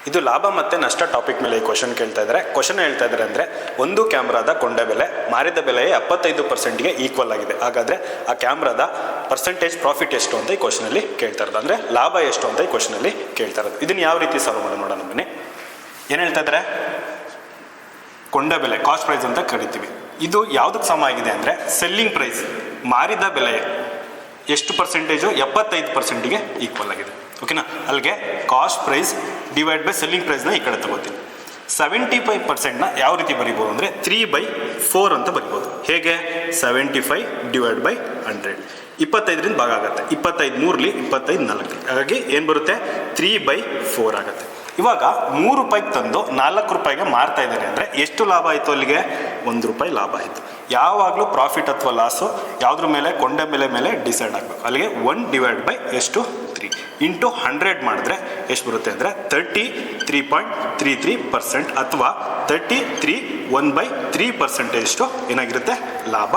ಇದು ಲಾಭ ಮತ್ತು ನಷ್ಟ ಟಾಪಿಕ್ ಮೇಲೆ ಈ ಕ್ವಶನ್ ಕೇಳ್ತಾ ಇದ್ದಾರೆ. ಕ್ವಶನ್ ಹೇಳ್ತಾ ಇದ್ದಾರೆ ಅಂದರೆ ಒಂದು ಕ್ಯಾಮ್ರಾದ ಕೊಂಡ ಬೆಲೆ ಮಾರಿದ ಬೆಲೆಯೇ 75%ಗೆ ಈಕ್ವಲ್ ಆಗಿದೆ. ಹಾಗಾದರೆ ಆ ಕ್ಯಾಮ್ರಾದ ಪರ್ಸೆಂಟೇಜ್ ಪ್ರಾಫಿಟ್ ಎಷ್ಟು ಅಂತ ಈ ಕ್ವಶನಲ್ಲಿ ಕೇಳ್ತಾ ಇರೋದು, ಅಂದರೆ ಲಾಭ ಎಷ್ಟು ಅಂತ ಈ ಕ್ವಶನಲ್ಲಿ ಕೇಳ್ತಾ ಇರೋದು. ಇದನ್ನು ಯಾವ ರೀತಿ ಸಾಲ್ವ್ ಮಾಡೋಣ ನೋಡೋಣ ಬನ್ನಿ. ಏನು ಹೇಳ್ತಾ ಇದ್ದಾರೆ, ಕೊಂಡ ಬೆಲೆ ಕಾಸ್ಟ್ ಪ್ರೈಸ್ ಅಂತ ಕರಿತೀವಿ. ಇದು ಯಾವುದಕ್ಕೆ ಸಮ ಆಗಿದೆ ಅಂದರೆ ಸೆಲ್ಲಿಂಗ್ ಪ್ರೈಸ್ ಮಾರಿದ ಬೆಲೆಯ ಎಷ್ಟು ಪರ್ಸೆಂಟೇಜು 75%ಗೆ ಈಕ್ವಲ್ ಆಗಿದೆ. ಓಕೆನಾ, ಅಲ್ಲಿಗೆ cost price divide by selling ಪ್ರೈಸ್ನ ಈ ಕಡೆ ತಗೋತೀನಿ. 75%ನ ಯಾವ ರೀತಿ ಬರಿಬೋದು ಅಂದರೆ 3/4 ಅಂತ ಬರಿಬೋದು. ಹೇಗೆ? 75 ಡಿವೈಡ್ ಬೈ 100, 25ರಿಂದ ಭಾಗ ಆಗುತ್ತೆ. 25 3ಲಿ 25 4, ಹಾಗಾಗಿ ಏನು ಬರುತ್ತೆ 3/4 ಆಗುತ್ತೆ. ಇವಾಗ 3 ರೂಪಾಯಿಗೆ ತಂದು 4 ರೂಪಾಯಿಗೆ ಮಾರ್ತಾ ಇದ್ದಾರೆ ಅಂದರೆ ಎಷ್ಟು ಲಾಭ ಆಯಿತು? ಅಲ್ಲಿಗೆ 1 ರೂಪಾಯಿ ಲಾಭ ಆಯಿತು. ಯಾವಾಗಲೂ ಪ್ರಾಫಿಟ್ ಅಥವಾ ಲಾಸು ಯಾವುದ್ರ ಮೇಲೆ? ಕೊಂಡ ಮೇಲೆ ಡಿಸೈಡ್ ಆಗಬೇಕು. ಅಲ್ಲಿಗೆ 1 ಡಿವೈಡ್ ಬೈ ಎಷ್ಟು 3 ಇಂಟು 100 ಮಾಡಿದ್ರೆ ಎಷ್ಟು ಬರುತ್ತೆ ಅಂದರೆ 33.33% ಅಥವಾ 33 1/3% ಏನಾಗಿರುತ್ತೆ ಲಾಭ